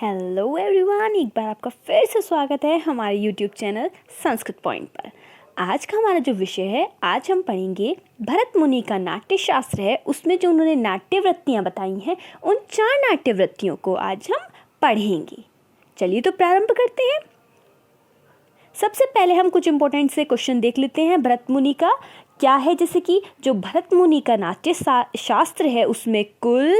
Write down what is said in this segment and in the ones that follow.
Hello everyone, एक बार आपका फिर से स्वागत है हमारे यूट्यूब चैनल संस्कृत पॉइंट पर। आज का हमारा जो विषय है, आज हम पढ़ेंगे भरत मुनि का नाट्य शास्त्र है, उसमें जो उन्होंने नाट्य वृत्तियाँ बताई हैं, उन 4 नाट्य वृत्तियों को आज हम पढ़ेंगे। चलिए तो प्रारंभ करते हैं। सबसे पहले हम कुछ इंपॉर्टेंट से क्वेश्चन देख लेते हैं भरत मुनि का क्या है। जैसे कि जो भरत मुनि का नाट्य शास्त्र है उसमें कुल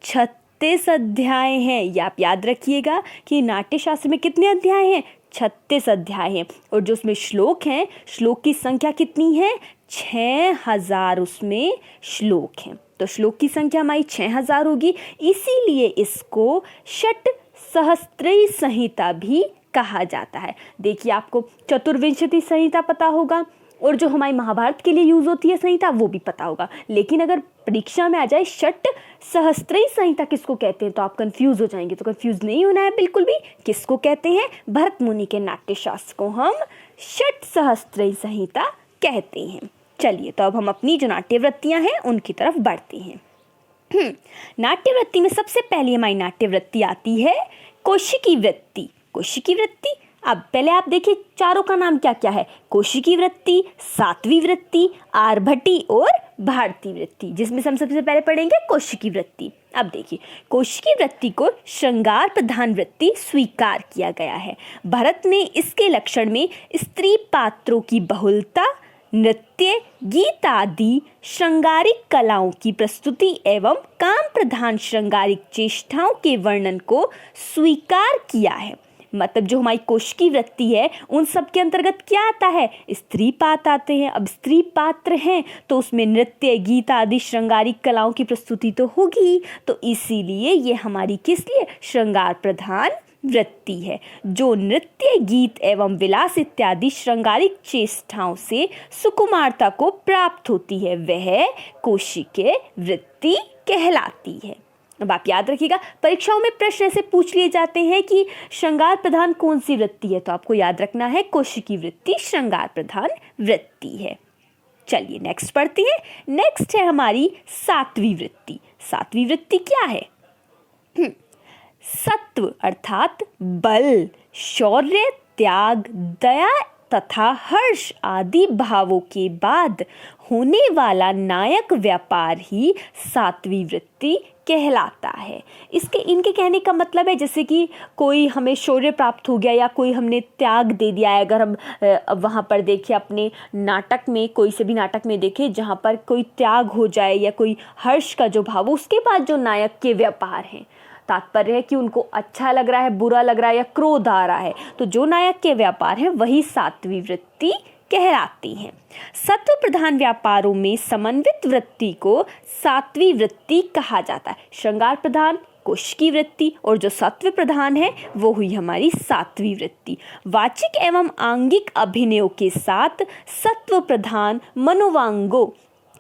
36 अध्याय हैं। ये आप याद रखिएगा कि नाट्य शास्त्र में कितने अध्याय हैं, 36 अध्याय हैं। और जो उसमें श्लोक हैं, श्लोक की संख्या कितनी है, 6000 उसमें श्लोक हैं। तो श्लोक की संख्या हमारी 6000 होगी, इसीलिए इसको षट सहस्त्री संहिता भी कहा जाता है। देखिए, आपको चतुर्विंशति संहिता पता होगा और जो हमारी महाभारत के लिए यूज होती है संहिता वो भी पता होगा, लेकिन अगर परीक्षा में आ जाए षट सहस्त्री संहिता किसको कहते हैं तो आप कंफ्यूज हो जाएंगे। तो कंफ्यूज नहीं होना है बिल्कुल भी। किसको कहते हैं, भरत मुनि के नाट्य शास्त्र को हम षट सहस्त्री संहिता कहते हैं। चलिए तो अब हम अपनी जो नाट्य वृत्तियां हैं उनकी तरफ बढ़ते हैं। नाट्य वृत्ति में सबसे पहली हमारी नाट्य वृत्ति आती है कौशिकी वृत्ति। कौशिकी वृत्ति, अब पहले आप देखिए चारों का नाम क्या क्या है, कौशिकी वृत्ति, सात्वी वृत्ति, आर्भटी और भारती वृत्ति, जिसमें हम सबसे पहले पढ़ेंगे कौशिकी वृत्ति। अब देखिए, कौशिकी वृत्ति को श्रृंगार प्रधान वृत्ति स्वीकार किया गया है। भरत ने इसके लक्षण में स्त्री पात्रों की बहुलता, नृत्य, गीत आदि श्रृंगारिक कलाओं की प्रस्तुति एवं काम प्रधान श्रृंगारिक चेष्टाओं के वर्णन को स्वीकार किया है। मतलब जो हमारी कौशिकी वृत्ति है उन सब के अंतर्गत क्या आता है, स्त्री पात्र आते हैं। अब स्त्री पात्र हैं तो उसमें नृत्य, गीत आदि श्रृंगारिक कलाओं की प्रस्तुति तो होगी, तो इसीलिए ये हमारी किस लिए श्रृंगार प्रधान वृत्ति है। जो नृत्य, गीत एवं विलास इत्यादि श्रृंगारिक चेष्टाओं से सुकुमारता को प्राप्त होती है, वह कौशिकी वृत्ति कहलाती है। अब आप याद रखिएगा, परीक्षाओं में प्रश्न ऐसे पूछ लिए जाते हैं कि श्रृंगार प्रधान कौन सी वृत्ति है, तो आपको याद रखना है कौशिकी वृत्ति श्रृंगार प्रधान वृत्ति है। चलिए नेक्स्ट पढ़ते हैं। नेक्स्ट है हमारी सात्वी वृत्ति। सात्वी वृत्ति क्या है, सत्व अर्थात बल, शौर्य, त्याग, दया तथा हर्ष आदि भावों के बाद होने वाला नायक व्यापार ही सात्वी वृत्ति कहलाता है। इनके कहने का मतलब है जैसे कि कोई हमें शौर्य प्राप्त हो गया या कोई हमने त्याग दे दिया है। अगर हम वहाँ पर देखिए अपने नाटक में, कोई से भी नाटक में देखें जहाँ पर कोई त्याग हो जाए या कोई हर्ष का जो भाव, उसके बाद जो नायक के व्यापार हैं, तात्पर्य है कि उनको अच्छा लग रहा है, बुरा लग रहा है या क्रोध आ रहा है, तो जो नायक के व्यापार हैं वही सात्वी वृत्ति कहलाती हैं। सत्व प्रधान व्यापारों में समन्वित वृत्ति को सात्वी वृत्ति कहा जाता है। श्रृंगार प्रधान कौशिकी वृत्ति और जो सत्व प्रधान है वो हुई हमारी सात्वी वृत्ति। वाचिक एवं आंगिक अभिनयों के साथ सत्व प्रधान मनोवांगों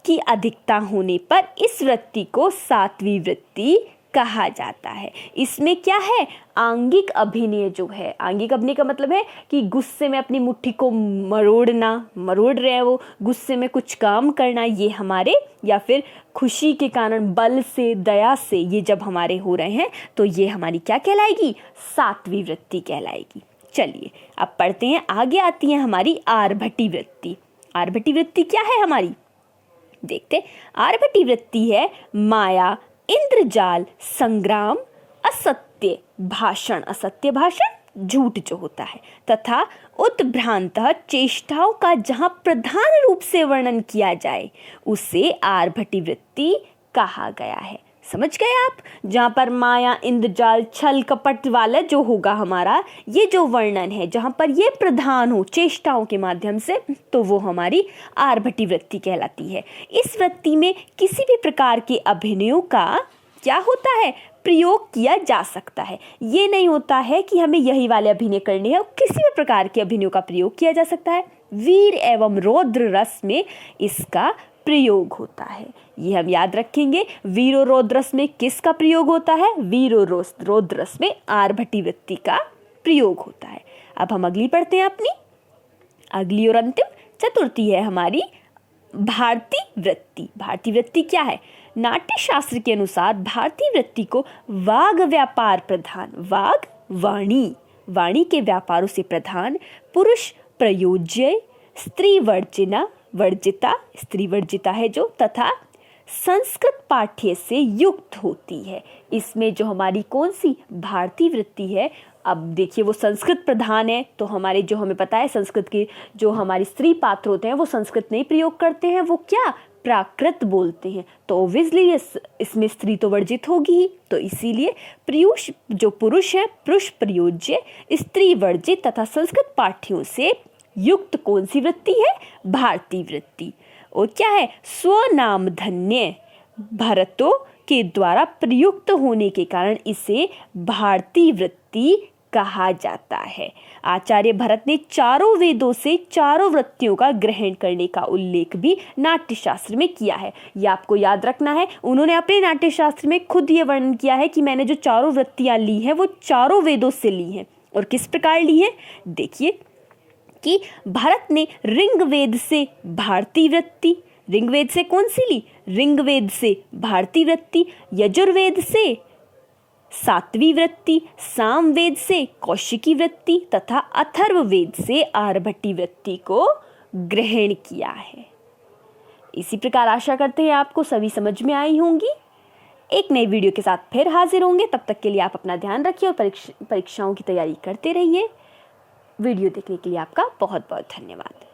की अधिकता होने पर इस वृत्ति को सात्वी वृत्ति कहा जाता है। इसमें क्या है, आंगिक अभिनय जो है, आंगिक अभिनय का मतलब है कि गुस्से में अपनी मुट्ठी को मरोड़ रहे हैं, वो गुस्से में कुछ काम करना, ये हमारे, या फिर खुशी के कारण बल से, दया से ये जब हमारे हो रहे हैं तो ये हमारी क्या कहलाएगी, सात्वी वृत्ति कहलाएगी। चलिए अब पढ़ते हैं, आगे आती है हमारी आर्भटी वृत्ति। आर्भटी वृत्ति क्या है हमारी, देखते। आर्भटी वृत्ति है माया, इंद्रजाल, संग्राम, असत्य भाषण, असत्य भाषण झूठ जो होता है, तथा उत्भ्रांत चेष्टाओं का जहाँ प्रधान रूप से वर्णन किया जाए उसे आर्भटी वृत्ति कहा गया है। समझ गए आप, जहाँ पर माया, इंद्रजाल, छल कपट वाला जो होगा हमारा, ये जो वर्णन है जहाँ पर ये प्रधान हो चेष्टाओं के माध्यम से, तो वो हमारी आर्भटी वृत्ति कहलाती है। इस वृत्ति में किसी भी प्रकार के अभिनयों का क्या होता है, प्रयोग किया जा सकता है। ये नहीं होता है कि हमें यही वाले अभिनय करने हैं, किसी भी प्रकार के अभिनयों का प्रयोग किया जा सकता है। वीर एवं रौद्र रस में इसका प्रयोग होता है, ये हम याद रखेंगे। वीर और रौद्र रस में किसका प्रयोग होता है, वीर और रौद्र रस में आर्भटी वृत्ति का प्रयोग होता है। अब हम अगली पढ़ते हैं, अपनी अगली और अंतिम चतुर्थी है हमारी भारती वृत्ति। भारती वृत्ति क्या है, नाट्य शास्त्र के अनुसार भारतीय वृत्ति को वाग व्यापार प्रधान, वाग वाणी के व्यापारों से प्रधान, पुरुष प्रयोज्य, स्त्री वर्जिता है जो, तथा संस्कृत पाठ्य से युक्त होती है। इसमें जो हमारी कौन सी भारतीय वृत्ति है, अब देखिए वो संस्कृत प्रधान है, तो हमारे जो हमें पता है संस्कृत के जो हमारी स्त्री पात्र होते हैं वो संस्कृत नहीं प्रयोग करते हैं, वो क्या प्राकृत बोलते हैं, तो ऑब्वियसली इसमें स्त्री तो वर्जित होगी ही। तो इसीलिए पुरुष है पुरुष प्रयोज्य, स्त्री वर्जित तथा संस्कृत पाठ्यों से युक्त कौन सी वृत्ति है, भारतीय वृत्ति। और क्या है, स्वनामधन्य भरतों के द्वारा प्रयुक्त होने के कारण इसे भारतीय वृत्ति कहा जाता है। आचार्य भरत ने चारों वेदों से चारों वृत्तियों का ग्रहण करने का उल्लेख भी नाट्यशास्त्र में किया है। ये आपको याद रखना है, उन्होंने अपने नाट्यशास्त्र में खुद ये वर्णन किया है कि मैंने जो चारों वृत्तियां ली हैं वो चारों वेदों से ली हैं। और किस प्रकार ली है, देखिए कि भरत ने ऋग्वेद से भारतीय वृत्ति, ऋग्वेद से कौन सी ली, ऋग्वेद से भारतीय वृत्ति, यजुर्वेद से सात्विक वृत्ति, सामवेद से कौशिकी वृत्ति तथा अथर्ववेद से आर्भटी वृत्ति को ग्रहण किया है। इसी प्रकार आशा करते हैं आपको सभी समझ में आई होंगी। एक नई वीडियो के साथ फिर हाजिर होंगे, तब तक के लिए आप अपना ध्यान रखिए और परीक्षाओं की तैयारी करते रहिए। वीडियो देखने के लिए आपका बहुत बहुत धन्यवाद।